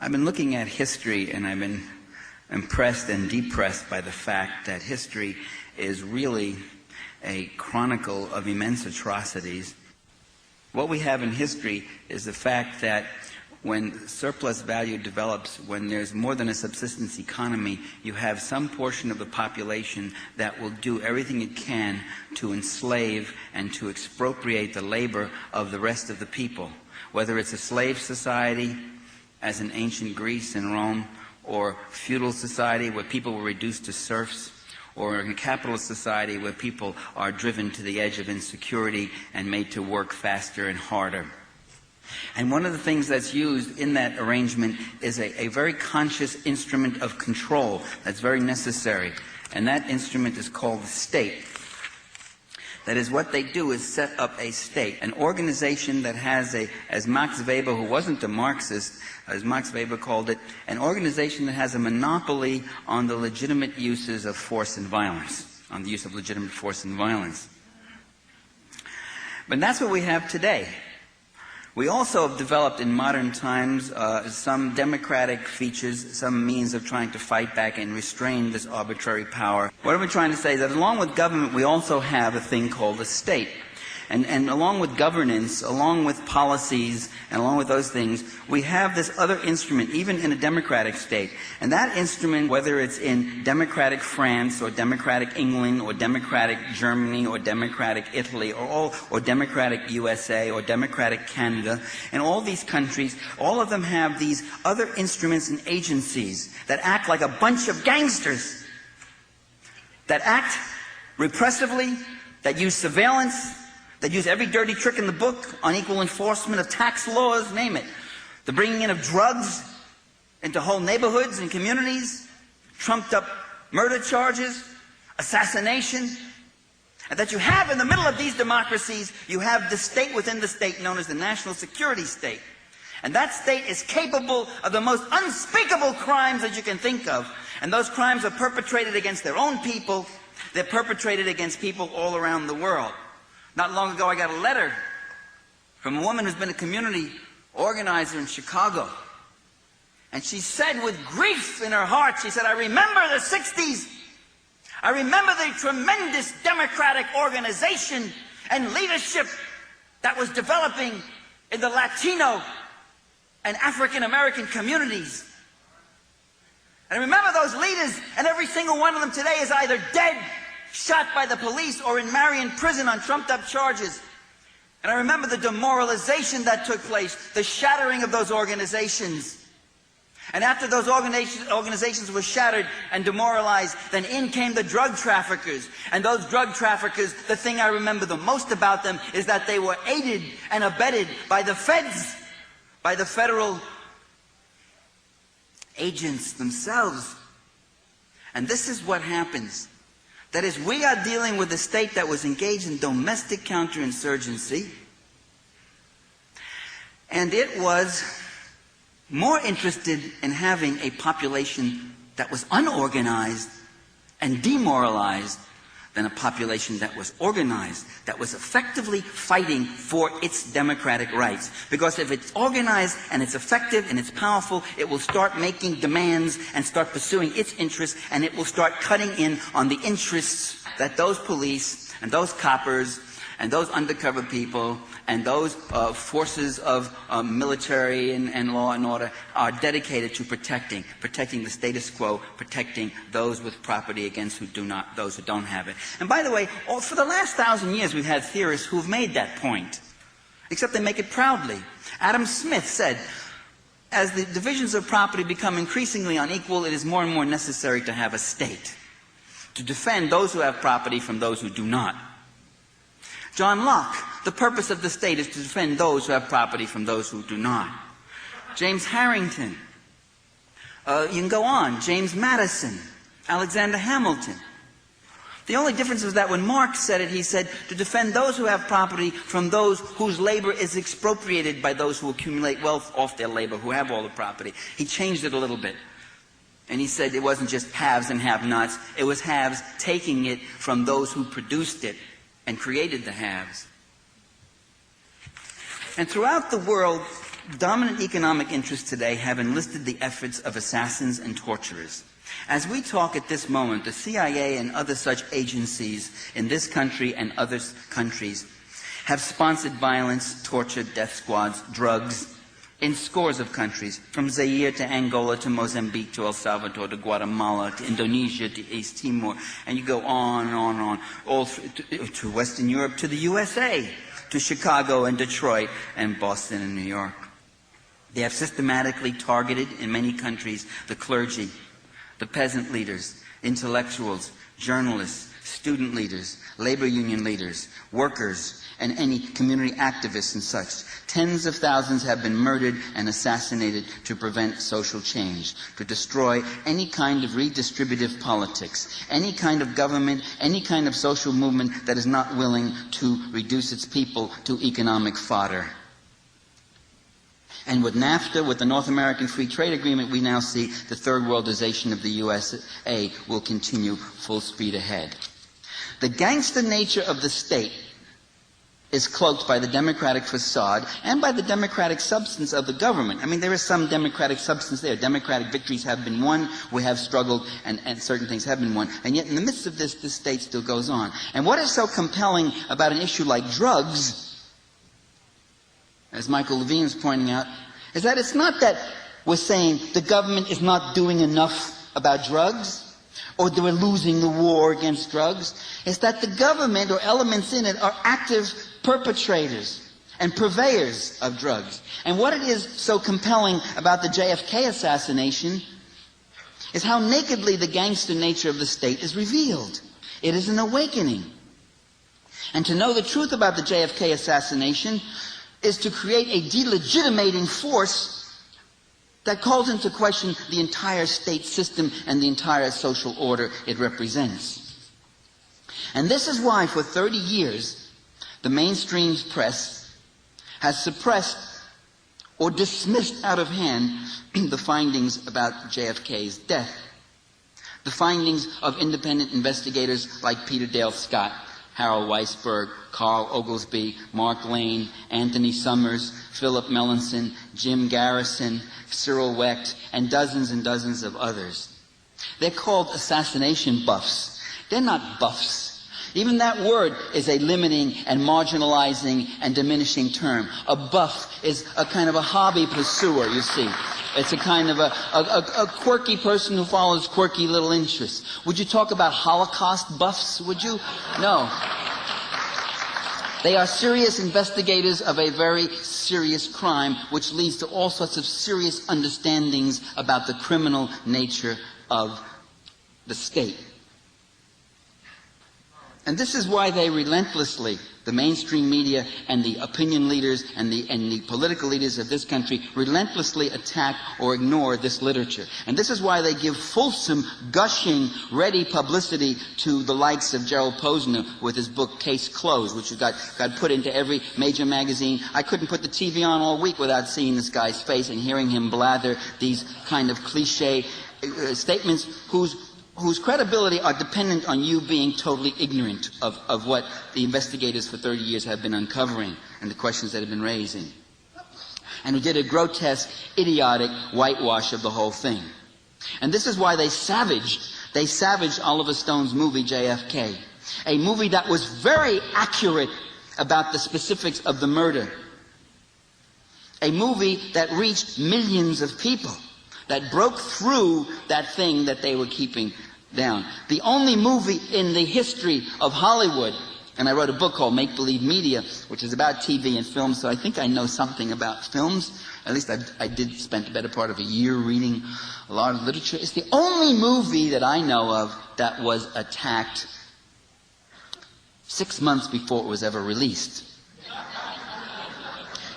I've been looking at history, and I've been impressed and depressed by the fact that history is really a chronicle of immense atrocities. What we have in history is the fact that when surplus value develops, when there's more than a subsistence economy, you have some portion of the population that will do everything it can to enslave and to expropriate the labor of the rest of the people. Whether it's a slave society, as in ancient Greece and Rome, or feudal society where people were reduced to serfs, or in a capitalist society where people are driven to the edge of insecurity and made to work faster and harder. And one of the things that's used in that arrangement is a very conscious instrument of control that's very necessary. And that instrument is called the state. That is, what they do is set up a state, an organization that has as Max Weber, who wasn't a Marxist, as Max Weber called it, an organization that has a monopoly on the legitimate uses of force and violence, on the use of legitimate force and violence. But that's what we have today. We also have developed in modern times some democratic features, some means of trying to fight back and restrain this arbitrary power. What are we trying to say? That along with government, we also have a thing called the state. And along with governance, along with policies, and along with those things, we have this other instrument, even in a democratic state. And that instrument, whether it's in democratic France, or democratic England, or democratic Germany, or democratic Italy, or democratic USA, or democratic Canada, and all these countries, all of them have these other instruments and agencies that act like a bunch of gangsters, that act repressively, that use surveillance, that use every dirty trick in the book, unequal enforcement of tax laws, name it. The bringing in of drugs into whole neighborhoods and communities, trumped up murder charges, assassination. And that you have in the middle of these democracies, you have the state within the state known as the national security state. And that state is capable of the most unspeakable crimes that you can think of. And those crimes are perpetrated against their own people. They're perpetrated against people all around the world. Not long ago, I got a letter from a woman who's been a community organizer in Chicago. And she said with grief in her heart, she said, I remember the 60s. I remember the tremendous democratic organization and leadership that was developing in the Latino and African American communities. And I remember those leaders, and every single one of them today is either dead, shot by the police, or in Marion prison on trumped-up charges. And I remember the demoralization that took place, the shattering of those organizations. And after those organizations were shattered and demoralized, then in came the drug traffickers. And those drug traffickers, the thing I remember the most about them is that they were aided and abetted by the feds, by the federal agents themselves. And this is what happens. That is, we are dealing with a state that was engaged in domestic counterinsurgency, and it was more interested in having a population that was unorganized and demoralized than a population that was organized, that was effectively fighting for its democratic rights. Because if it's organized and it's effective and it's powerful, it will start making demands and start pursuing its interests, and it will start cutting in on the interests that those police and those coppers and those undercover people and those forces of military and law and order are dedicated to protecting the status quo, protecting those with property against those who don't have it. And by the way, for the last 1,000 years we've had theorists who've made that point, except they make it proudly. Adam Smith said, as the divisions of property become increasingly unequal, it is more and more necessary to have a state to defend those who have property from those who do not. John Locke, the purpose of the state is to defend those who have property from those who do not. James Harrington, you can go on, James Madison, Alexander Hamilton. The only difference was that when Marx said it, he said to defend those who have property from those whose labor is expropriated by those who accumulate wealth off their labor, who have all the property. He changed it a little bit. And he said it wasn't just haves and have-nots, it was haves taking it from those who produced it and created the haves. And throughout the world, Dominant economic interests today have enlisted the efforts of assassins and torturers. As we talk at this moment, the CIA and other such agencies in this country and other countries have sponsored violence, torture, death squads, drugs in scores of countries, from Zaire to Angola to Mozambique to El Salvador to Guatemala to Indonesia to East Timor, and you go on and on and on, all to Western Europe, to the USA, to Chicago and Detroit and Boston and New York. They have systematically targeted, in many countries, the clergy, the peasant leaders, intellectuals, journalists, student leaders, labor union leaders, workers, and any community activists and such. Tens of thousands have been murdered and assassinated to prevent social change, to destroy any kind of redistributive politics, any kind of government, any kind of social movement that is not willing to reduce its people to economic fodder. And with NAFTA, with the North American Free Trade Agreement, we now see the third worldization of the USA will continue full speed ahead. The gangster nature of the state is cloaked by the democratic facade and by the democratic substance of the government. I mean, there is some democratic substance there. Democratic victories have been won. We have struggled, and certain things have been won. And yet, in the midst of this state still goes on. And what is so compelling about an issue like drugs, as Michael Levine is pointing out, is that it's not that we're saying the government is not doing enough about drugs, or that we're losing the war against drugs. It's that the government or elements in it are active perpetrators and purveyors of drugs. And what it is so compelling about the JFK assassination is how nakedly the gangster nature of the state is revealed. It is an awakening. And to know the truth about the JFK assassination is to create a delegitimating force that calls into question the entire state system and the entire social order it represents. And this is why for 30 years the mainstream press has suppressed or dismissed out of hand the findings about JFK's death. The findings of independent investigators like Peter Dale Scott, Harold Weisberg, Carl Oglesby, Mark Lane, Anthony Summers, Philip Melanson, Jim Garrison, Cyril Wecht, and dozens of others. They're called assassination buffs. They're not buffs. Even that word is a limiting and marginalizing and diminishing term. A buff is a kind of a hobby pursuer, you see. It's a kind of a quirky person who follows quirky little interests. Would you talk about Holocaust buffs, would you? No. They are serious investigators of a very serious crime, which leads to all sorts of serious understandings about the criminal nature of the state. And this is why they relentlessly, the mainstream media and the opinion leaders and the political leaders of this country, relentlessly attack or ignore this literature. And this is why they give fulsome, gushing, ready publicity to the likes of Gerald Posner with his book Case Closed, which got put into every major magazine. I couldn't put the TV on all week without seeing this guy's face and hearing him blather these kind of cliche statements whose credibility are dependent on you being totally ignorant of what the investigators for 30 years have been uncovering and the questions that have been raising. And who did a grotesque, idiotic whitewash of the whole thing. And this is why they savaged Oliver Stone's movie JFK. A movie that was very accurate about the specifics of the murder. A movie that reached millions of people, that broke through that thing that they were keeping down. The only movie in the history of Hollywood, and I wrote a book called Make Believe Media, which is about TV and film, so I think I know something about films. At least I did spend the better part of a year reading a lot of literature. It's the only movie that I know of that was attacked 6 months before it was ever released.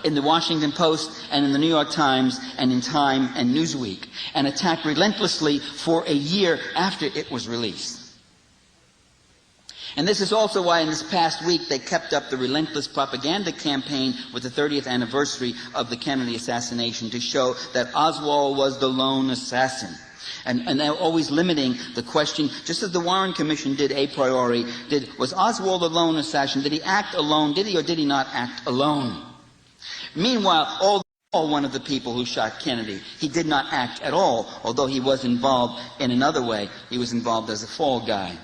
In the Washington Post and in the New York Times and in Time and Newsweek, and attacked relentlessly for a year after it was released. And this is also why in this past week they kept up the relentless propaganda campaign with the 30th anniversary of the Kennedy assassination to show that Oswald was the lone assassin. And they're always limiting the question, just as the Warren Commission did a priori, was Oswald a lone assassin? Did he act alone? Did he or did he not act alone? Meanwhile, all one of the people who shot Kennedy. He did not act at all, although he was involved in another way. He was involved as a fall guy.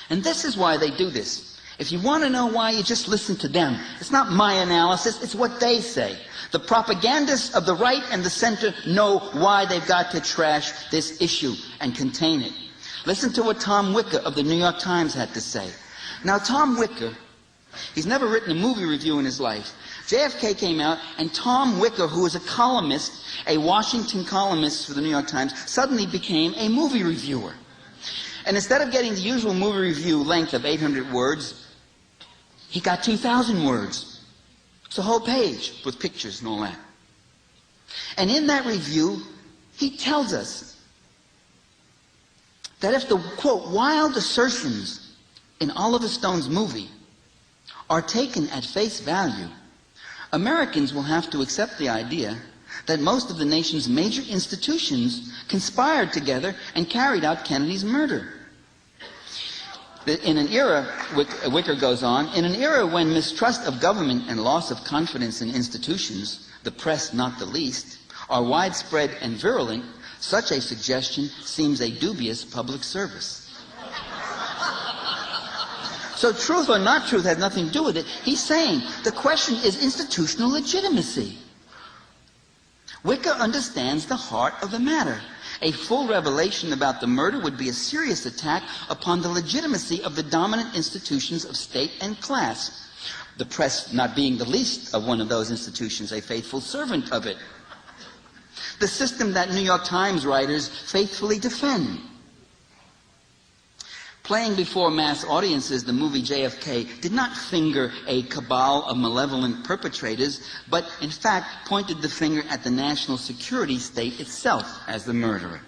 And this is why they do this. If you want to know why, you just listen to them. It's not my analysis, it's what they say. The propagandists of the right and the center know why they've got to trash this issue and contain it. Listen to what Tom Wicker of the New York Times had to say. Now, Tom Wicker, he's never written a movie review in his life. JFK came out, and Tom Wicker, who was a columnist, a Washington columnist for the New York Times, suddenly became a movie reviewer. And instead of getting the usual movie review length of 800 words, he got 2,000 words. It's a whole page with pictures and all that. And in that review, he tells us that if the, quote, wild assertions in Oliver Stone's movie are taken at face value, Americans will have to accept the idea that most of the nation's major institutions conspired together and carried out Kennedy's murder. In an era, Wicker goes on, in an era when mistrust of government and loss of confidence in institutions, the press not the least, are widespread and virulent, such a suggestion seems a dubious public service. So truth or not truth has nothing to do with it. He's saying the question is institutional legitimacy. Wicker understands the heart of the matter. A full revelation about the murder would be a serious attack upon the legitimacy of the dominant institutions of state and class. The press not being the least of one of those institutions, a faithful servant of it. The system that New York Times writers faithfully defend. Playing before mass audiences, the movie JFK did not finger a cabal of malevolent perpetrators, but in fact pointed the finger at the national security state itself as the murderer.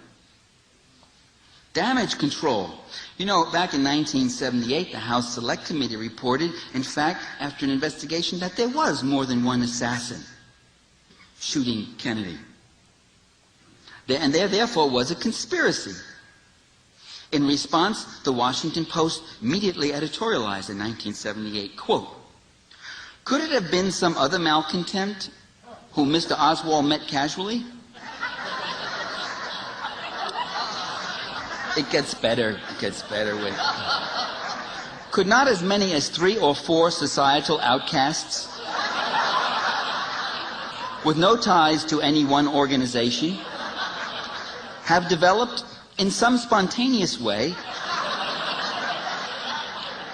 Damage control. You know, back in 1978, the House Select Committee reported, in fact, after an investigation, that there was more than one assassin shooting Kennedy. And there, therefore, was a conspiracy. In response, the Washington Post immediately editorialized in 1978, quote, "Could it have been some other malcontent whom Mr. Oswald met casually?" It gets better. It gets better with. Could not as many as 3 or 4 societal outcasts with no ties to any one organization have developed in some spontaneous way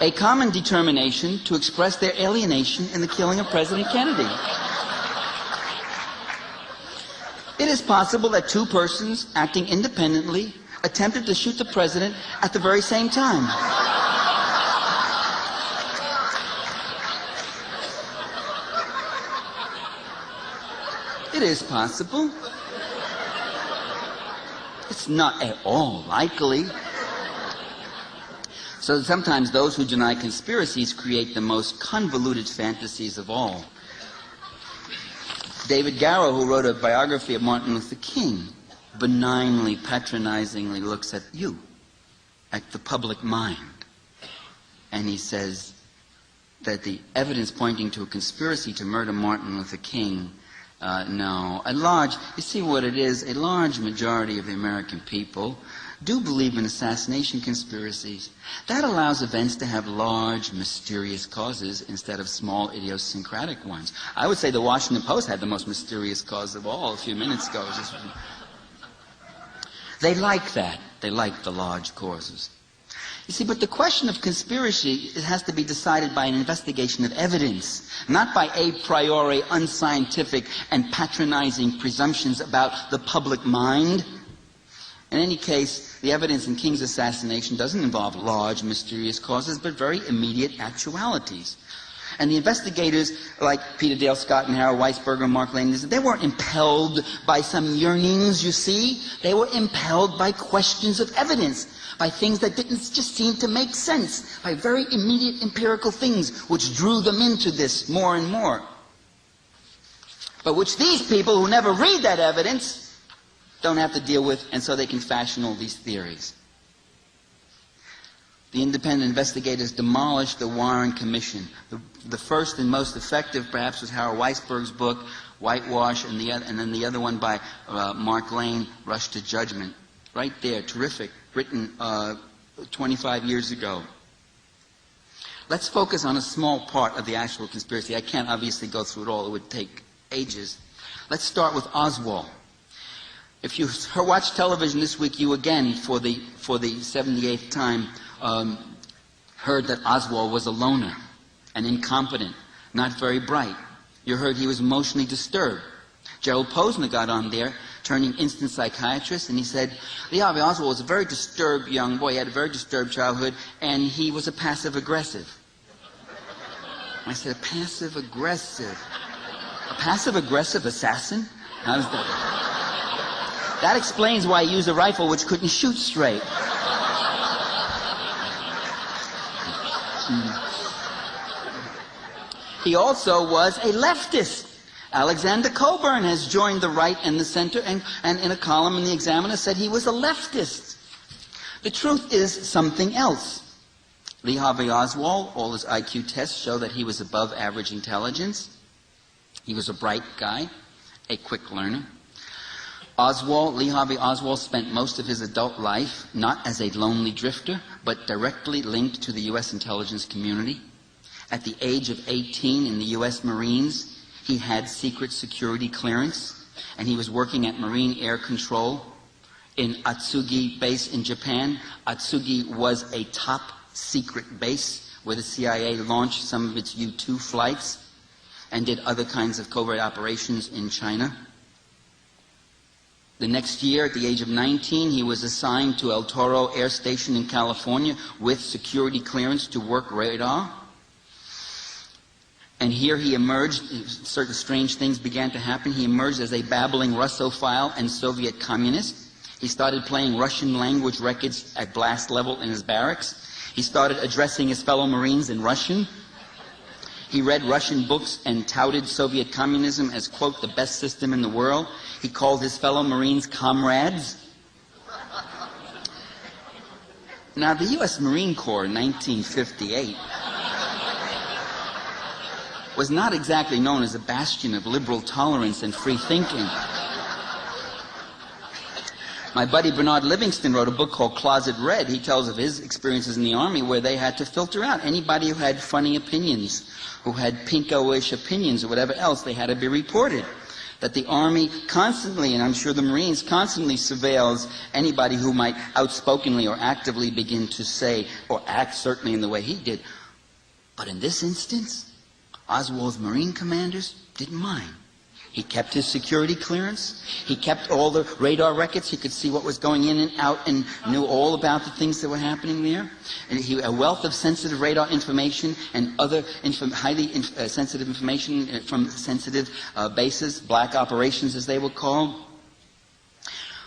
a common determination to express their alienation in the killing of President Kennedy? It is possible that 2 persons acting independently attempted to shoot the president at the very same time. It is possible. It's not at all likely. So sometimes those who deny conspiracies create the most convoluted fantasies of all. David Garrow, who wrote a biography of Martin Luther King, benignly, patronizingly looks at you, at the public mind. And he says that the evidence pointing to a conspiracy to murder Martin Luther King, no. You see what it is? A large majority of the American people do believe in assassination conspiracies. That allows events to have large, mysterious causes instead of small, idiosyncratic ones. I would say the Washington Post had the most mysterious cause of all a few minutes ago. They like that. They like the large causes. You see, but the question of conspiracy has to be decided by an investigation of evidence, not by a priori unscientific and patronizing presumptions about the public mind. In any case, the evidence in King's assassination doesn't involve large, mysterious causes, but very immediate actualities. And the investigators, like Peter Dale Scott and Harold Weisberger and Mark Lane, they weren't impelled by some yearnings, you see. They were impelled by questions of evidence, by things that didn't just seem to make sense, by very immediate empirical things which drew them into this more and more. But which these people who never read that evidence don't have to deal with, and so they can fashion all these theories. The independent investigators demolished the Warren Commission. The first and most effective, perhaps, was Harold Weisberg's book, Whitewash, and then the other one by Mark Lane, Rush to Judgment. Right there, terrific, written 25 years ago. Let's focus on a small part of the actual conspiracy. I can't obviously go through it all. It would take ages. Let's start with Oswald. If you watched television this week, you again, for the 78th time, heard that Oswald was a loner and incompetent, not very bright. You heard he was emotionally disturbed. Gerald Posner got on there, turning instant psychiatrist, and he said, Lee Harvey Oswald was a very disturbed young boy. He had a very disturbed childhood, and he was a passive-aggressive. I said, a passive-aggressive? A passive-aggressive assassin? How was that? That explains why he used a rifle which couldn't shoot straight. He also was a leftist. Alexander Cockburn has joined the right and the center, and in a column in the Examiner said he was a leftist. The truth is something else. Lee Harvey Oswald, all his IQ tests show that he was above average intelligence. He was a bright guy, a quick learner. Lee Harvey Oswald spent most of his adult life not as a lonely drifter, but directly linked to the U.S. intelligence community. At the age of 18 in the U.S. Marines, he had secret security clearance, and he was working at Marine Air Control in Atsugi base in Japan. Atsugi was a top secret base where the CIA launched some of its U-2 flights and did other kinds of covert operations in China. The next year, at the age of 19, he was assigned to El Toro Air Station in California with security clearance to work radar. And here he emerged, certain strange things began to happen. He emerged as a babbling Russophile and Soviet communist. He started playing Russian language records at blast level in his barracks. He started addressing his fellow Marines in Russian. He read Russian books and touted Soviet communism as, quote, the best system in the world. He called his fellow Marines comrades. Now, the U.S. Marine Corps in 1958 was not exactly known as a bastion of liberal tolerance and free thinking. My buddy Bernard Livingston wrote a book called Closet Red. He tells of his experiences in the Army where they had to filter out anybody who had funny opinions, who had pinko-ish opinions or whatever else. They had to be reported. That the Army constantly, and I'm sure the Marines, constantly surveils anybody who might outspokenly or actively begin to say or act certainly in the way he did. But in this instance, Oswald's Marine commanders didn't mind. He kept his security clearance. He kept all the radar records. He could see what was going in and out and knew all about the things that were happening there. And a wealth of sensitive radar information and other highly sensitive information from sensitive bases, black operations as they were called.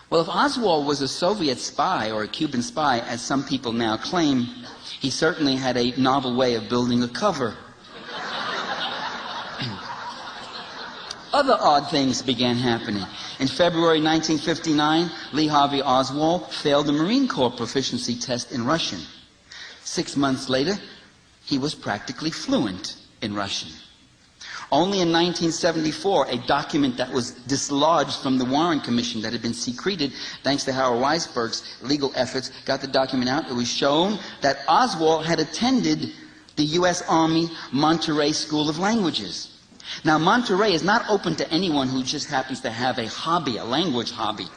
Well, if Oswald was a Soviet spy or a Cuban spy, as some people now claim, he certainly had a novel way of building a cover. Other odd things began happening. In February 1959, Lee Harvey Oswald failed the Marine Corps proficiency test in Russian. 6 months later, he was practically fluent in Russian. Only in 1974, a document that was dislodged from the Warren Commission that had been secreted, thanks to Howard Weisberg's legal efforts, got the document out. It was shown that Oswald had attended the U.S. Army Monterey School of Languages. Now, Monterey is not open to anyone who just happens to have a hobby, a language hobby.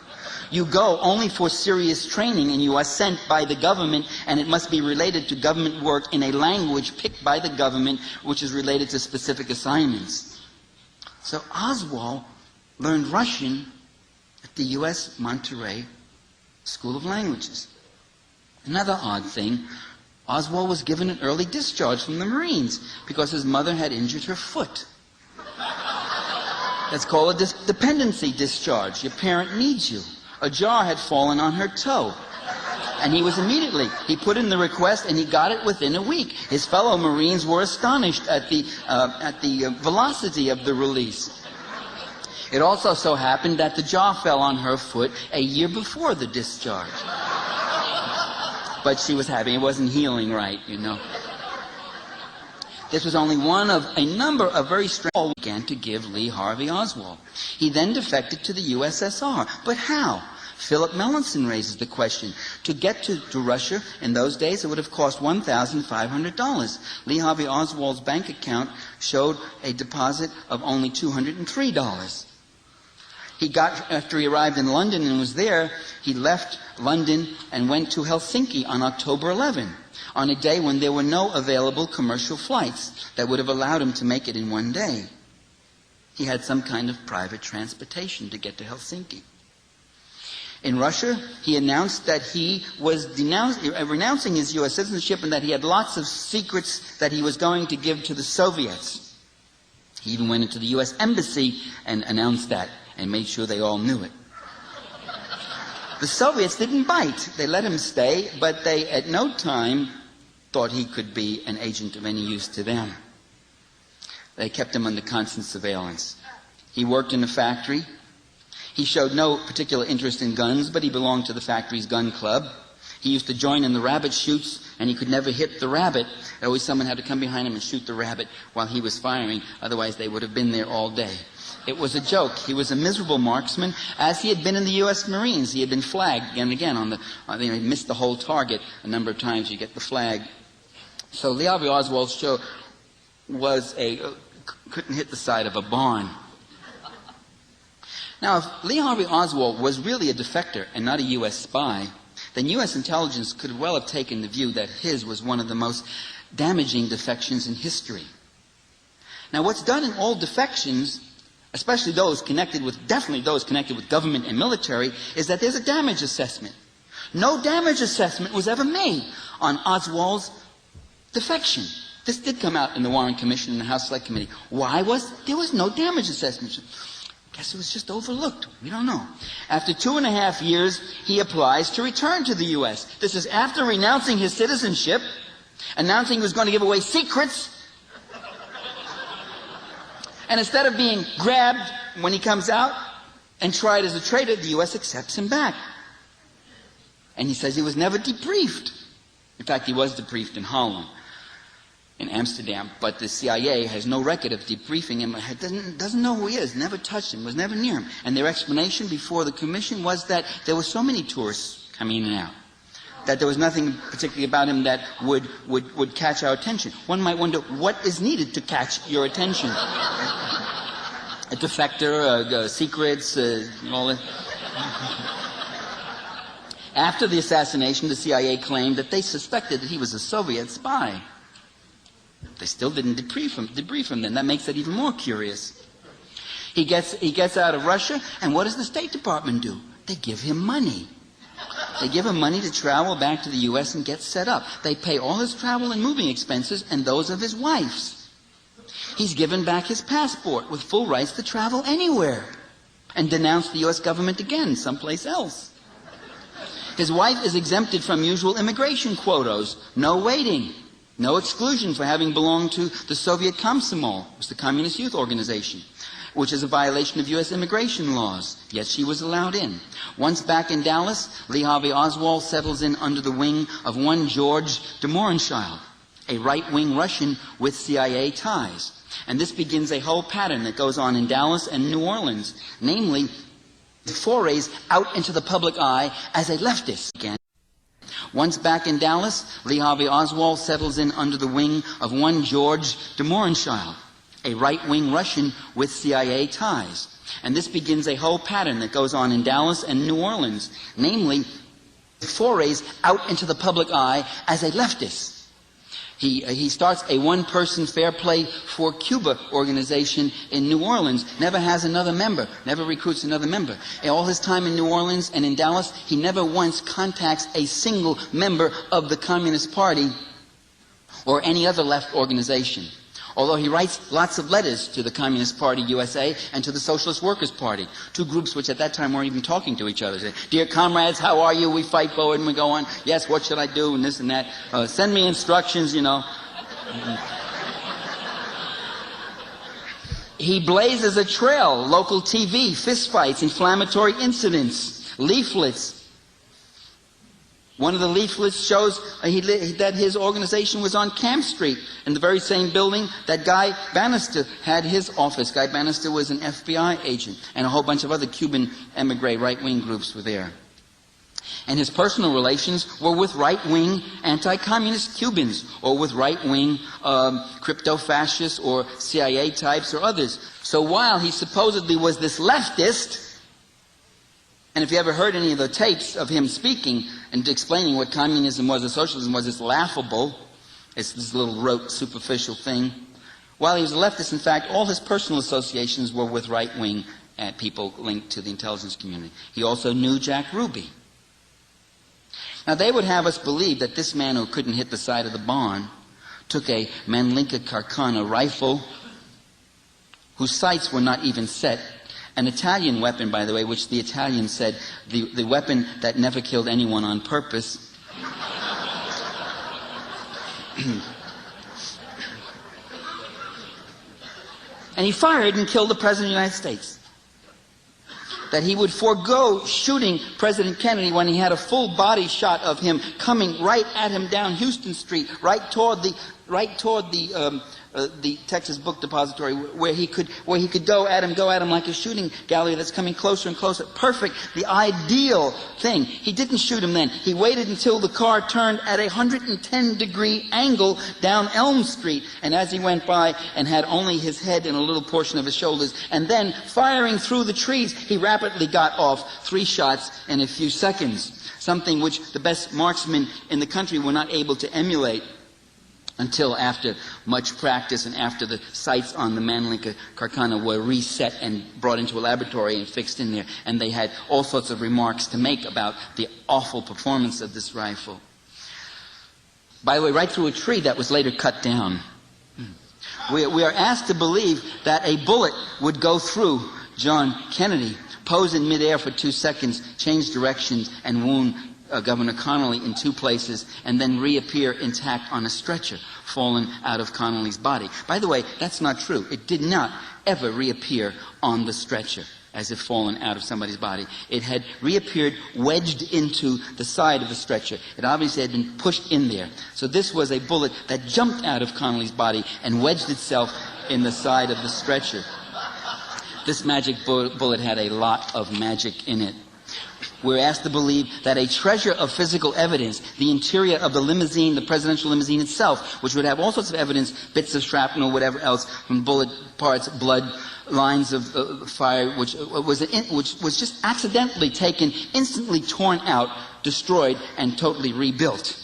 You go only for serious training, and you are sent by the government, and it must be related to government work in a language picked by the government, which is related to specific assignments. So Oswald learned Russian at the U.S. Monterey School of Languages. Another odd thing, Oswald was given an early discharge from the Marines because his mother had injured her foot. That's called a dependency discharge. Your parent needs you. A jar had fallen on her toe. And he put in the request, and he got it within a week. His fellow Marines were astonished at the velocity of the release. It also so happened that the jar fell on her foot a year before the discharge. But she was having, it wasn't healing right, you know. This was only one of a number of very strange began to give Lee Harvey Oswald. He then defected to the USSR. But how? Philip Melanson raises the question. To get to Russia in those days, it would have cost $1,500. Lee Harvey Oswald's bank account showed a deposit of only $203. After he arrived in London and was there, he left London and went to Helsinki on October 11, on a day when there were no available commercial flights that would have allowed him to make it in one day. He had some kind of private transportation to get to Helsinki. In Russia, he announced that he was renouncing his U.S. citizenship and that he had lots of secrets that he was going to give to the Soviets. He even went into the U.S. Embassy and announced that and made sure they all knew it. The Soviets didn't bite. They let him stay, but they at no time thought he could be an agent of any use to them. They kept him under constant surveillance. He worked in a factory. He showed no particular interest in guns, but he belonged to the factory's gun club. He used to join in the rabbit shoots, and he could never hit the rabbit. Always someone had to come behind him and shoot the rabbit while he was firing. Otherwise, they would have been there all day. It was a joke. He was a miserable marksman, as he had been in the U.S. Marines. He had been flagged again and again. He missed the whole target a number of times. You get the flag. So Lee Harvey Oswald's show couldn't hit the side of a barn. Now, if Lee Harvey Oswald was really a defector and not a U.S. spy, then U.S. intelligence could well have taken the view that his was one of the most damaging defections in history. Now, what's done in all defections, especially definitely those connected with government and military, is that there's a damage assessment. No damage assessment was ever made on Oswald's defection. This did come out in the Warren Commission and the House Select Committee. Why there was no damage assessment? Guess it was just overlooked. We don't know. After 2.5 years, he applies to return to the U.S. This is after renouncing his citizenship, announcing he was going to give away secrets. And instead of being grabbed when he comes out and tried as a traitor, the U.S. accepts him back. And he says he was never debriefed. In fact, he was debriefed in Holland, in Amsterdam, but the CIA has no record of debriefing him, doesn't know who he is, never touched him, was never near him. And their explanation before the commission was that there were so many tourists coming in and out, that there was nothing particularly about him that would catch our attention. One might wonder, what is needed to catch your attention? A defector, secrets, all that. After the assassination, the CIA claimed that they suspected that he was a Soviet spy. They still didn't debrief him then. That makes it even more curious. He gets out of Russia, and what does the State Department do? They give him money. They give him money to travel back to the U.S. and get set up. They pay all his travel and moving expenses and those of his wife's. He's given back his passport with full rights to travel anywhere and denounce the U.S. government again someplace else. His wife is exempted from usual immigration quotas. No waiting. No exclusion for having belonged to the Soviet Komsomol, which was the Communist Youth Organization, which is a violation of U.S. immigration laws. Yet she was allowed in. Once back in Dallas, Lee Harvey Oswald settles in under the wing of one George de Mohrenschildt, a right-wing Russian with CIA ties. And this begins a whole pattern that goes on in Dallas and New Orleans, namely forays out into the public eye as a leftist. Again. Once back in Dallas, Lee Harvey Oswald settles in under the wing of one George de Mohrenschildt, a right-wing Russian with CIA ties. And this begins a whole pattern that goes on in Dallas and New Orleans, namely forays out into the public eye as a leftist. He starts a one-person Fair Play for Cuba organization in New Orleans, never has another member, never recruits another member. All his time in New Orleans and in Dallas, he never once contacts a single member of the Communist Party or any other left organization. Although he writes lots of letters to the Communist Party USA and to the Socialist Workers' Party, two groups which at that time weren't even talking to each other. Say, dear comrades, how are you? We fight forward and we go on. Yes, what should I do? And this and that. Send me instructions, you know. He blazes a trail, local TV, fistfights, inflammatory incidents, leaflets, One of the leaflets shows that his organization was on Camp Street, in the very same building that Guy Bannister had his office. Guy Bannister was an FBI agent, and a whole bunch of other Cuban emigre right-wing groups were there. And his personal relations were with right-wing anti-communist Cubans, or with right-wing crypto-fascists or CIA types or others. So while he supposedly was this leftist, and if you ever heard any of the tapes of him speaking and explaining what communism was or socialism was, it's laughable. It's this little rote, superficial thing. While he was a leftist, in fact, all his personal associations were with right-wing people linked to the intelligence community. He also knew Jack Ruby. Now, they would have us believe that this man who couldn't hit the side of the barn took a Manlinka Carcana rifle whose sights were not even set. An Italian weapon, by the way, which the Italians said, the weapon that never killed anyone on purpose. And he fired and killed the President of the United States. That he would forego shooting President Kennedy when he had a full body shot of him coming right at him down Houston Street, right toward the Texas Book Depository, where he could go at him like a shooting gallery that's coming closer and closer. Perfect, the ideal thing. He didn't shoot him then. He waited until the car turned at a 110-degree angle down Elm Street, and as he went by and had only his head and a little portion of his shoulders, and then firing through the trees, he rapidly got off 3 shots in a few seconds, something which the best marksmen in the country were not able to emulate until after much practice and after the sights on the Manlinka Carcana were reset and brought into a laboratory and fixed in there. And they had all sorts of remarks to make about the awful performance of this rifle. By the way, right through a tree that was later cut down. We are asked to believe that a bullet would go through John Kennedy, pose in midair for 2 seconds, change directions, and wound Governor Connolly in 2 places, and then reappear intact on a stretcher, fallen out of Connolly's body. By the way, that's not true. It did not ever reappear on the stretcher as if fallen out of somebody's body. It had reappeared wedged into the side of the stretcher. It obviously had been pushed in there. So this was a bullet that jumped out of Connolly's body and wedged itself in the side of the stretcher. This magic bullet had a lot of magic in it. We're asked to believe that a treasure of physical evidence, the interior of the limousine, the presidential limousine itself, which would have all sorts of evidence, bits of shrapnel, whatever else, from bullet parts, blood, lines of fire, which was just accidentally taken, instantly torn out, destroyed, and totally rebuilt.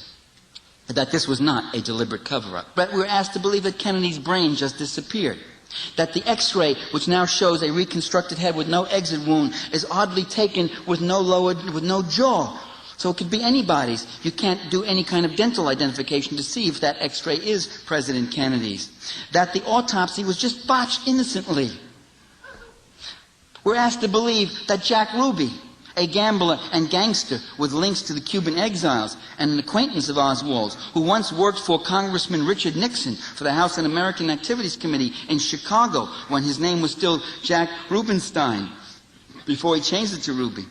That this was not a deliberate cover-up. But we're asked to believe that Kennedy's brain just disappeared. That the X-ray, which now shows a reconstructed head with no exit wound, is oddly taken with no jaw. So it could be anybody's. You can't do any kind of dental identification to see if that X-ray is President Kennedy's. That the autopsy was just botched innocently. We're asked to believe that Jack Ruby, a gambler and gangster with links to the Cuban exiles and an acquaintance of Oswald's, who once worked for Congressman Richard Nixon for the House Un-American Activities Committee in Chicago when his name was still Jack Rubenstein, before he changed it to Ruby.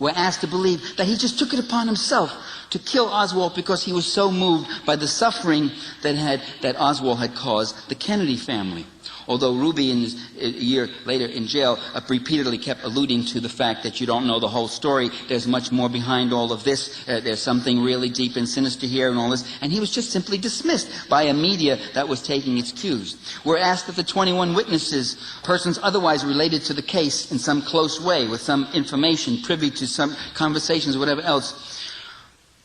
We're asked to believe that he just took it upon himself to kill Oswald because he was so moved by the suffering that Oswald had caused the Kennedy family. Although Ruby, a year later in jail, repeatedly kept alluding to the fact that you don't know the whole story, there's much more behind all of this, there's something really deep and sinister here and all this, and he was just simply dismissed by a media that was taking its cues. We're asked that the 21 witnesses, persons otherwise related to the case in some close way, with some information, privy to some conversations or whatever else,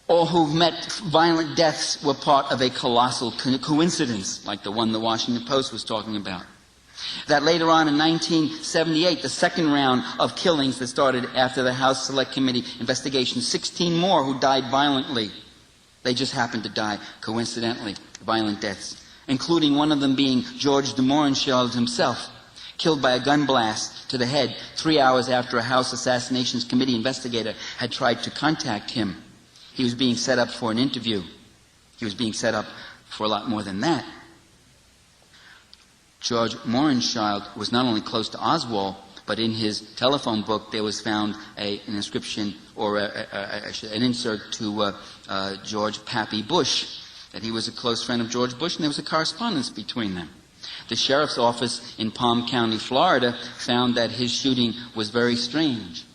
or who've met violent deaths, were part of a colossal coincidence, like the one the Washington Post was talking about. That later on in 1978, the second round of killings that started after the House Select Committee investigation, 16 more who died violently. They just happened to die coincidentally, violent deaths, including one of them being George de Mohrenschildt himself, killed by a gun blast to the head 3 hours after a House Assassinations Committee investigator had tried to contact him. He was being set up for an interview. He was being set up for a lot more than that. George Mohrenschildt was not only close to Oswald, but in his telephone book there was found an inscription or an insert to George Pappy Bush, that he was a close friend of George Bush, and there was a correspondence between them. The sheriff's office in Palm County, Florida, found that his shooting was very strange,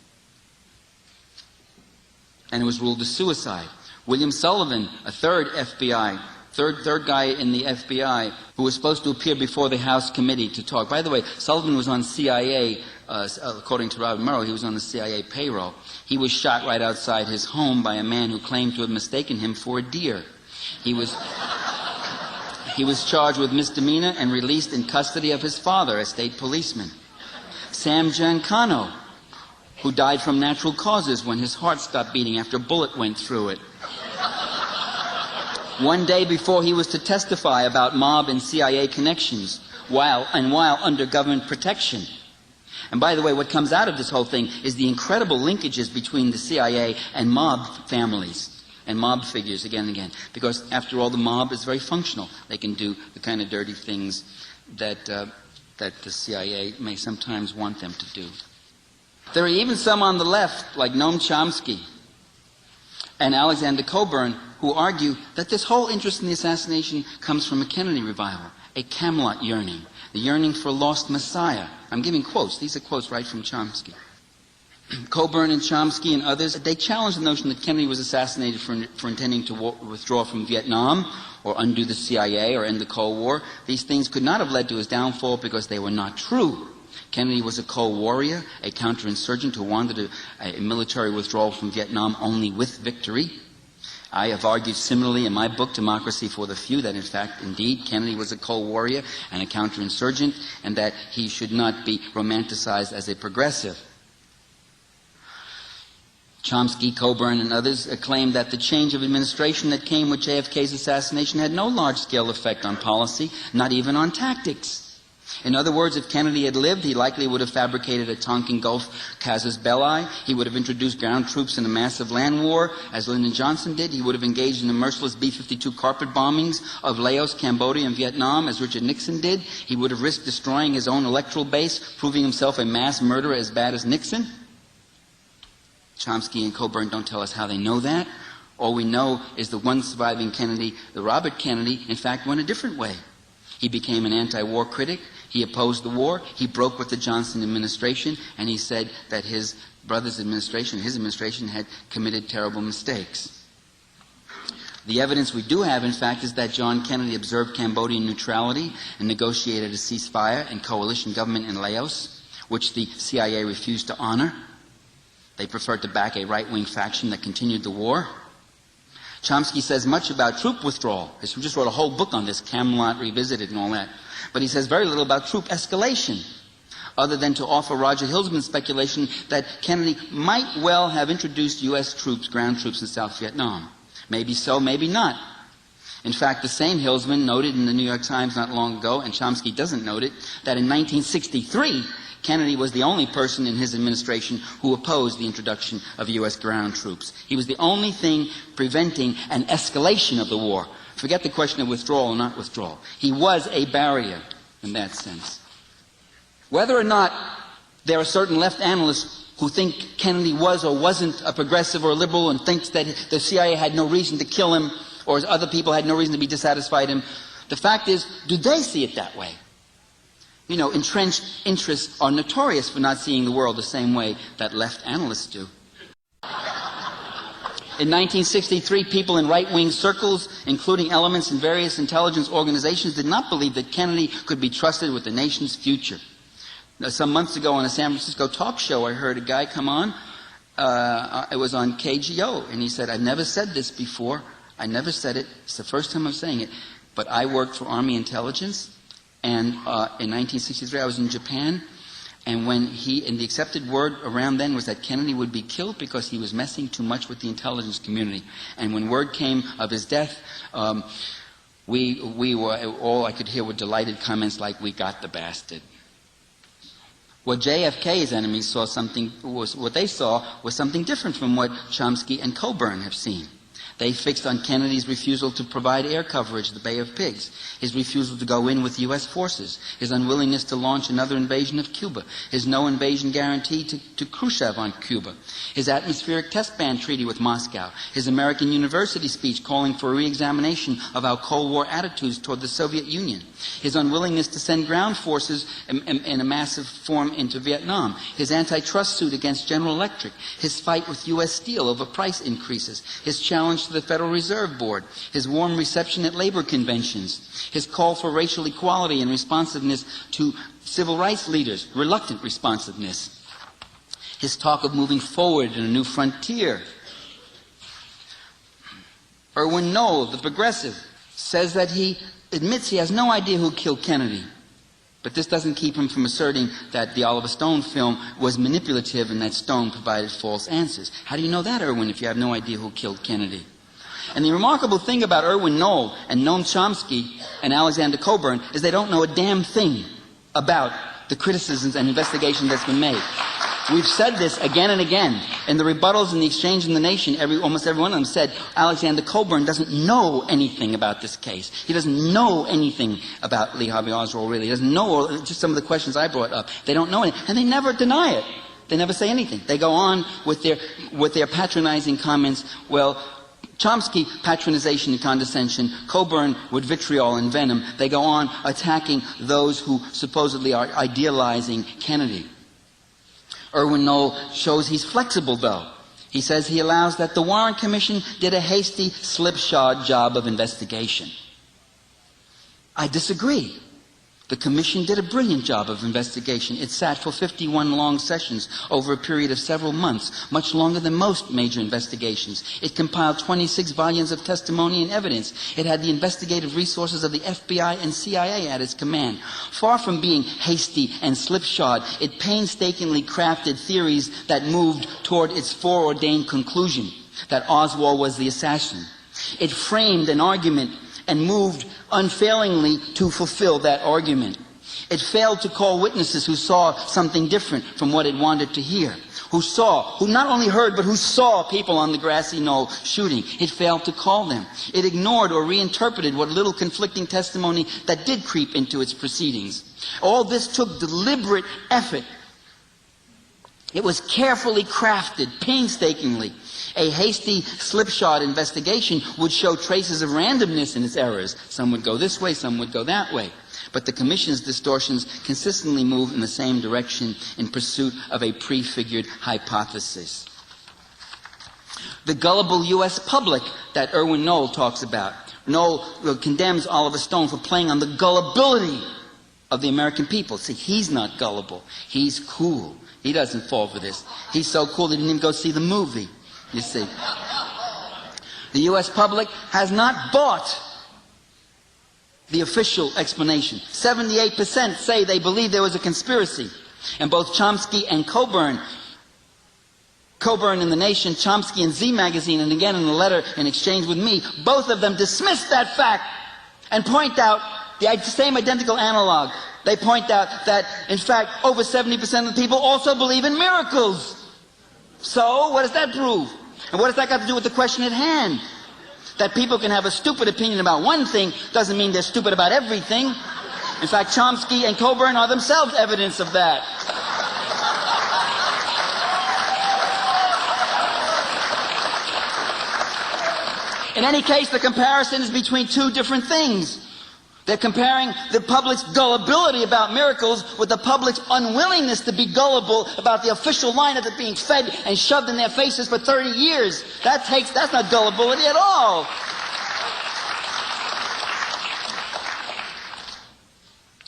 and it was ruled a suicide. William Sullivan, a third guy in the FBI, who was supposed to appear before the House committee to talk. By the way, Sullivan was on CIA, according to Robert Murrow, he was on the CIA payroll. He was shot right outside his home by a man who claimed to have mistaken him for a deer. He was charged with misdemeanor and released in custody of his father, a state policeman. Sam Giancano, who died from natural causes when his heart stopped beating after a bullet went through it. One day before he was to testify about mob and CIA connections, while under government protection. And by the way, what comes out of this whole thing is the incredible linkages between the CIA and mob families and mob figures again and again. Because after all, the mob is very functional. They can do the kind of dirty things that the CIA may sometimes want them to do. There are even some on the left, like Noam Chomsky and Alexander Cockburn, who argue that this whole interest in the assassination comes from a Kennedy revival, a Camelot yearning, the yearning for a lost Messiah. I'm giving quotes. These are quotes right from Chomsky. Cockburn and Chomsky and others, they challenge the notion that Kennedy was assassinated for intending to withdraw from Vietnam or undo the CIA or end the Cold War. These things could not have led to his downfall because they were not true. Kennedy was a Cold Warrior, a counterinsurgent who wanted a military withdrawal from Vietnam only with victory. I have argued similarly in my book, Democracy for the Few, that in fact, indeed, Kennedy was a Cold Warrior and a counterinsurgent, and that he should not be romanticized as a progressive. Chomsky, Cockburn, and others claim that the change of administration that came with JFK's assassination had no large-scale effect on policy, not even on tactics. In other words, if Kennedy had lived, he likely would have fabricated a Tonkin Gulf casus belli. He would have introduced ground troops in a massive land war, as Lyndon Johnson did. He would have engaged in the merciless B-52 carpet bombings of Laos, Cambodia, and Vietnam, as Richard Nixon did. He would have risked destroying his own electoral base, proving himself a mass murderer as bad as Nixon. Chomsky and Cockburn don't tell us how they know that. All we know is the one surviving Kennedy, the Robert Kennedy, in fact went a different way. He became an anti-war critic. He opposed the war. He broke with the Johnson administration, and he said that his brother's administration, his administration, had committed terrible mistakes. The evidence we do have, in fact, is that John Kennedy observed Cambodian neutrality and negotiated a ceasefire and coalition government in Laos, which the CIA refused to honor. They preferred to back a right-wing faction that continued the war. Chomsky says much about troop withdrawal. He just wrote a whole book on this, Camelot Revisited and all that. But he says very little about troop escalation, other than to offer Roger Hilsman's speculation that Kennedy might well have introduced U.S. troops, ground troops in South Vietnam. Maybe so, maybe not. In fact, the same Hilsman noted in the New York Times not long ago, and Chomsky doesn't note it, that in 1963, Kennedy was the only person in his administration who opposed the introduction of U.S. ground troops. He was the only thing preventing an escalation of the war. Forget the question of withdrawal or not withdrawal. He was a barrier in that sense. Whether or not there are certain left analysts who think Kennedy was or wasn't a progressive or a liberal and thinks that the CIA had no reason to kill him or other people had no reason to be dissatisfied with him, the fact is, do they see it that way? You know, entrenched interests are notorious for not seeing the world the same way that left analysts do. In 1963, people in right-wing circles, including elements in various intelligence organizations, did not believe that Kennedy could be trusted with the nation's future. Now, some months ago on a San Francisco talk show, I heard a guy come on. It was on KGO, and he said, "I've never said this before. I never said it. It's the first time I'm saying it. But I worked for Army intelligence. And in 1963, I was in Japan, and the accepted word around then was that Kennedy would be killed because he was messing too much with the intelligence community. And when word came of his death, we were, all I could hear were delighted comments like, 'We got the bastard.'" What JFK's enemies what they saw was something different from what Chomsky and Cockburn have seen. They fixed on Kennedy's refusal to provide air coverage to the Bay of Pigs, his refusal to go in with U.S. forces, his unwillingness to launch another invasion of Cuba, his no invasion guarantee to Khrushchev on Cuba, his atmospheric test ban treaty with Moscow, his American University speech calling for a re-examination of our Cold War attitudes toward the Soviet Union, his unwillingness to send ground forces in a massive form into Vietnam, his antitrust suit against General Electric, his fight with U.S. Steel over price increases, his challenge to the Federal Reserve Board, his warm reception at labor conventions, his call for racial equality and responsiveness to civil rights leaders, reluctant responsiveness, his talk of moving forward in a new frontier. Erwin Knoll, the progressive, says that he admits he has no idea who killed Kennedy. But this doesn't keep him from asserting that the Oliver Stone film was manipulative and that Stone provided false answers. How do you know that, Erwin, if you have no idea who killed Kennedy? And the remarkable thing about Erwin Knoll and Noam Chomsky and Alexander Cockburn is they don't know a damn thing about the criticisms and investigation that's been made. We've said this again and again. In the rebuttals in the exchange in the Nation, almost every one of them said Alexander Cockburn doesn't know anything about this case. He doesn't know anything about Lee Harvey Oswald, really. He doesn't know just some of the questions I brought up. They don't know anything. And they never deny it. They never say anything. They go on with their patronizing comments. Well, Chomsky, patronization and condescension. Cockburn with vitriol and venom. They go on attacking those who supposedly are idealizing Kennedy. Erwin Knoll shows he's flexible, though. He says he allows that the Warren Commission did a hasty, slipshod job of investigation. I disagree. The Commission did a brilliant job of investigation. It sat for 51 long sessions over a period of several months, much longer than most major investigations. It compiled 26 volumes of testimony and evidence. It had the investigative resources of the FBI and CIA at its command. Far from being hasty and slipshod, it painstakingly crafted theories that moved toward its foreordained conclusion, that Oswald was the assassin. It framed an argument and moved unfailingly to fulfill that argument. It failed to call witnesses who saw something different from what it wanted to hear, who not only heard, but who saw people on the grassy knoll shooting. It failed to call them. It ignored or reinterpreted what little conflicting testimony that did creep into its proceedings. All this took deliberate effort. It was carefully crafted, painstakingly. A hasty, slipshod investigation would show traces of randomness in its errors. Some would go this way, some would go that way. But the Commission's distortions consistently move in the same direction in pursuit of a prefigured hypothesis. The gullible U.S. public that Erwin Knoll talks about. Knoll condemns Oliver Stone for playing on the gullibility of the American people. See, he's not gullible. He's cool. He doesn't fall for this. He's so cool he didn't even go see the movie. You see. The U.S. public has not bought the official explanation. 78% say they believe there was a conspiracy. And both Chomsky and Cockburn in the Nation, Chomsky in Z Magazine, and again in a letter in exchange with me, both of them dismiss that fact and point out the same identical analog. They point out that, in fact, over 70% of the people also believe in miracles. So, what does that prove? And what has that got to do with the question at hand? That people can have a stupid opinion about one thing doesn't mean they're stupid about everything. In fact, Chomsky and Cockburn are themselves evidence of that. In any case, the comparison is between two different things. They're comparing the public's gullibility about miracles with the public's unwillingness to be gullible about the official line that's being fed and shoved in their faces for 30 years. That's not gullibility at all.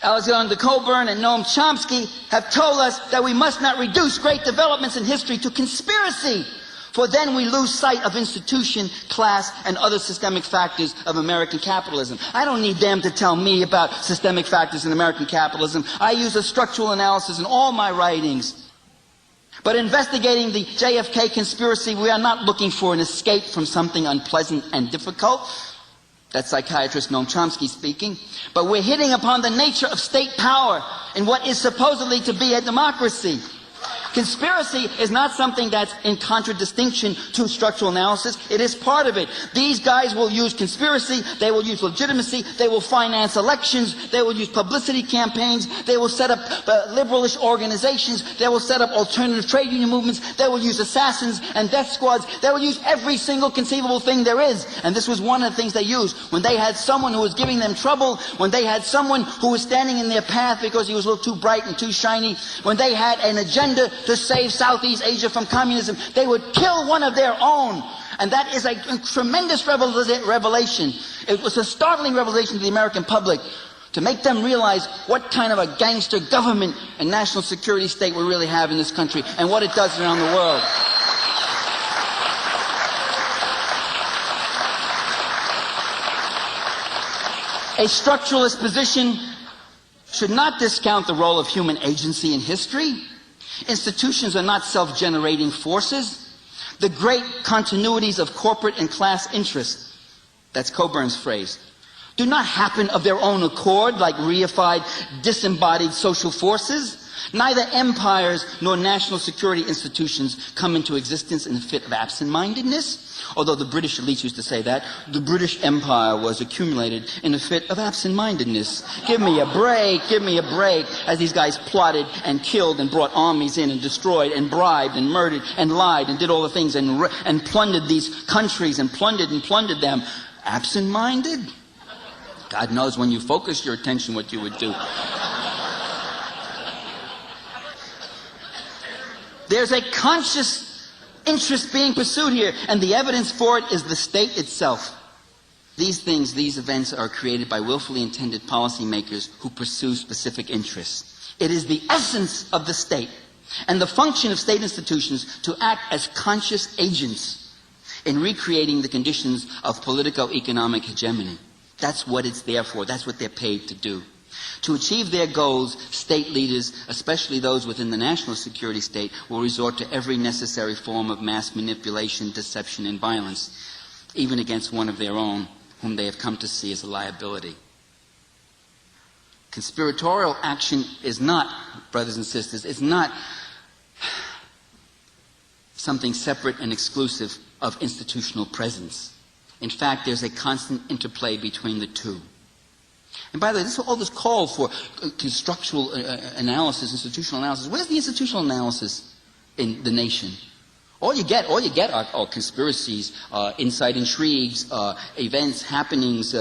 Alexander Cockburn and Noam Chomsky have told us that we must not reduce great developments in history to conspiracy. For then we lose sight of institution, class, and other systemic factors of American capitalism. I don't need them to tell me about systemic factors in American capitalism. I use a structural analysis in all my writings. But investigating the JFK conspiracy, we are not looking for an escape from something unpleasant and difficult. That's psychiatrist Noam Chomsky speaking. But we're hitting upon the nature of state power in what is supposedly to be a democracy. Conspiracy is not something that's in contradistinction to structural analysis. It is part of it. These guys will use conspiracy, they will use legitimacy, they will finance elections, they will use publicity campaigns, they will set up liberalish organizations, they will set up alternative trade union movements, they will use assassins and death squads, they will use every single conceivable thing there is. And this was one of the things they used. When they had someone who was giving them trouble, when they had someone who was standing in their path because he was a little too bright and too shiny, when they had an agenda to save Southeast Asia from communism, they would kill one of their own. And that is a tremendous revelation. It was a startling revelation to the American public to make them realize what kind of a gangster government and national security state we really have in this country and what it does around the world. A structuralist position should not discount the role of human agency in history. Institutions are not self-generating forces. The great continuities of corporate and class interests, that's Coburn's phrase, do not happen of their own accord like reified, disembodied social forces. Neither empires nor national security institutions come into existence in a fit of absent-mindedness. Although the British elites used to say that, the British Empire was accumulated in a fit of absent-mindedness. Give me a break, as these guys plotted and killed and brought armies in and destroyed and bribed and murdered and lied and did all the things and plundered these countries and plundered them. Absent-minded? God knows when you focus your attention what you would do. There's a conscious interest being pursued here, and the evidence for it is the state itself. These things, these events are created by willfully intended policymakers who pursue specific interests. It is the essence of the state and the function of state institutions to act as conscious agents in recreating the conditions of politico-economic hegemony. That's what it's there for. That's what they're paid to do. To achieve their goals, state leaders, especially those within the national security state, will resort to every necessary form of mass manipulation, deception, and violence, even against one of their own, whom they have come to see as a liability. Conspiratorial action is not, brothers and sisters, is not something separate and exclusive of institutional presence. In fact, there's a constant interplay between the two. And by the way, all this call for structural analysis, institutional analysis. Where's the institutional analysis in the nation? All you get are conspiracies, inside intrigues, events, happenings,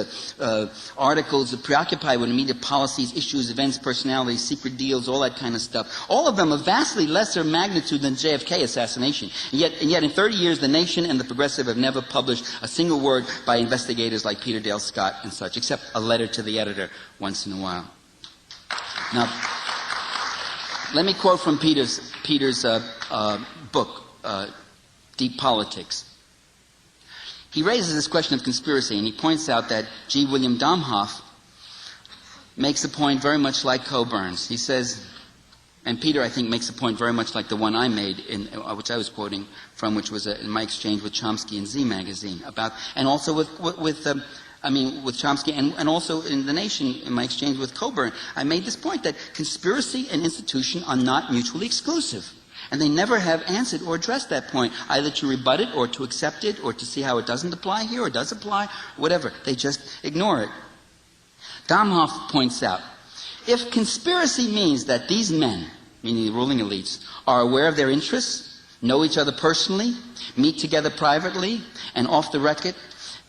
articles that preoccupy with immediate policies, issues, events, personalities, secret deals, all that kind of stuff. All of them of vastly lesser magnitude than JFK assassination. And yet in 30 years, the Nation and the Progressive have never published a single word by investigators like Peter Dale Scott and such, except a letter to the editor once in a while. Now, let me quote from Peter's book, Deep Politics. He raises this question of conspiracy, and he points out that G. William Domhoff makes a point very much like Coburn's. He says, and Peter, I think, makes a point very much like the one I made, which I was quoting from, which was in my exchange with Chomsky in Z Magazine, and also with Chomsky, and also in The Nation, in my exchange with Coburn. I made this point that conspiracy and institution are not mutually exclusive. And they never have answered or addressed that point, either to rebut it or to accept it or to see how it doesn't apply here or does apply, whatever. They just ignore it. Domhoff points out, if conspiracy means that these men, meaning the ruling elites, are aware of their interests, know each other personally, meet together privately and off the record,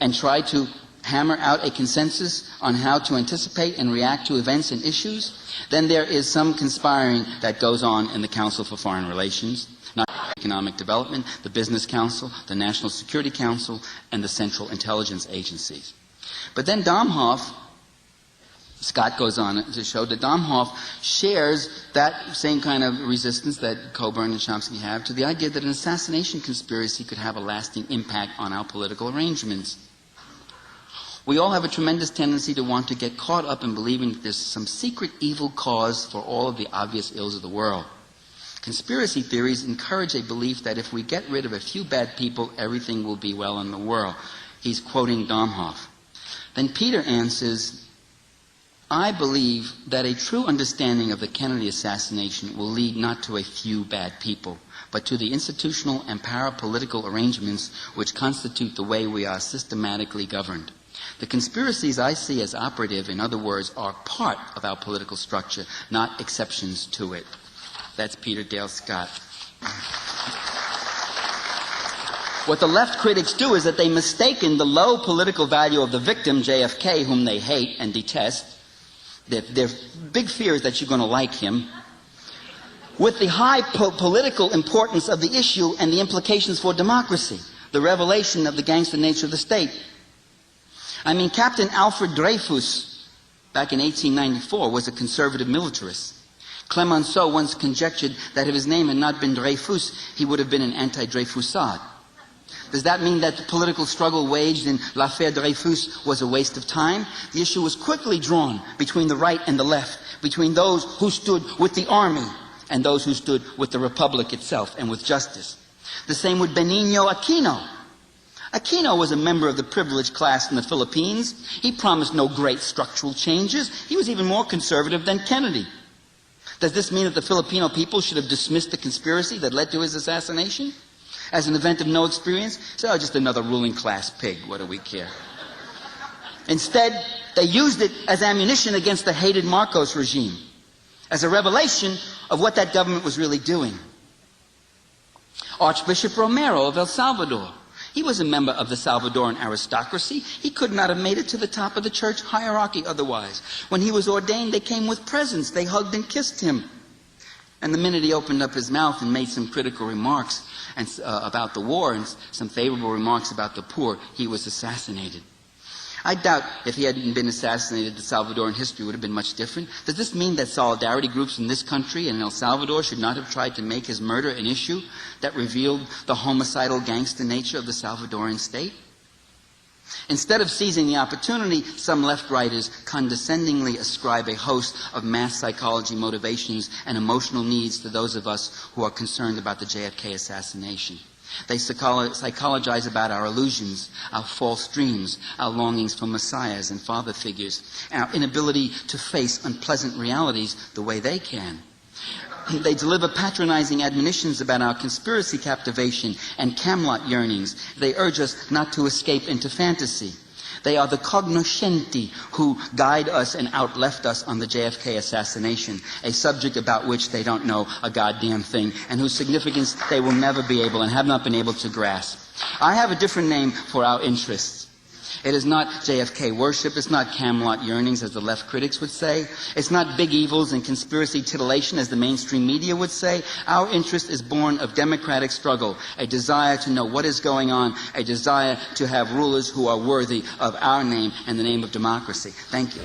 and try to hammer out a consensus on how to anticipate and react to events and issues, then there is some conspiring that goes on in the Council for Foreign Relations, not Economic Development, the Business Council, the National Security Council, and the Central Intelligence Agencies. But then Domhoff, Scott goes on to show that Domhoff shares that same kind of resistance that Coburn and Chomsky have to the idea that an assassination conspiracy could have a lasting impact on our political arrangements. We all have a tremendous tendency to want to get caught up in believing that there's some secret evil cause for all of the obvious ills of the world. Conspiracy theories encourage a belief that if we get rid of a few bad people, everything will be well in the world. He's quoting Domhoff. Then Peter answers, I believe that a true understanding of the Kennedy assassination will lead not to a few bad people, but to the institutional and parapolitical arrangements which constitute the way we are systematically governed. The conspiracies I see as operative, in other words, are part of our political structure, not exceptions to it. That's Peter Dale Scott. What the left critics do is that they mistaken the low political value of the victim, JFK, whom they hate and detest. Their big fear is that you're going to like him, with the high political importance of the issue and the implications for democracy, the revelation of the gangster nature of the state. I mean, Captain Alfred Dreyfus, back in 1894, was a conservative militarist. Clemenceau once conjectured that if his name had not been Dreyfus, he would have been an anti-Dreyfusard. Does that mean that the political struggle waged in l'affaire Dreyfus was a waste of time? The issue was quickly drawn between the right and the left, between those who stood with the army and those who stood with the republic itself and with justice. The same with Benigno Aquino. Aquino was a member of the privileged class in the Philippines. He promised no great structural changes. He was even more conservative than Kennedy. Does this mean that the Filipino people should have dismissed the conspiracy that led to his assassination as an event of no experience? So, just another ruling class pig, what do we care? Instead, they used it as ammunition against the hated Marcos regime, as a revelation of what that government was really doing. Archbishop Romero of El Salvador, he was a member of the Salvadoran aristocracy. He could not have made it to the top of the church hierarchy otherwise. When he was ordained, they came with presents. They hugged and kissed him. And the minute he opened up his mouth and made some critical remarks about the war and some favorable remarks about the poor, he was assassinated. I doubt if he hadn't been assassinated, the Salvadoran history would have been much different. Does this mean that solidarity groups in this country and in El Salvador should not have tried to make his murder an issue that revealed the homicidal gangster nature of the Salvadoran state? Instead of seizing the opportunity, some left-writers condescendingly ascribe a host of mass psychology motivations and emotional needs to those of us who are concerned about the JFK assassination. They psychologize about our illusions, our false dreams, our longings for messiahs and father figures, our inability to face unpleasant realities the way they can. They deliver patronizing admonitions about our conspiracy captivation and Camelot yearnings. They urge us not to escape into fantasy. They are the cognoscenti who guide us and outleft us on the JFK assassination, a subject about which they don't know a goddamn thing, and whose significance they will never be able and have not been able to grasp. I have a different name for our interests. It is not JFK worship. It's not Camelot yearnings, as the left critics would say. It's not big evils and conspiracy titillation, as the mainstream media would say. Our interest is born of democratic struggle, a desire to know what is going on, a desire to have rulers who are worthy of our name and the name of democracy. Thank you.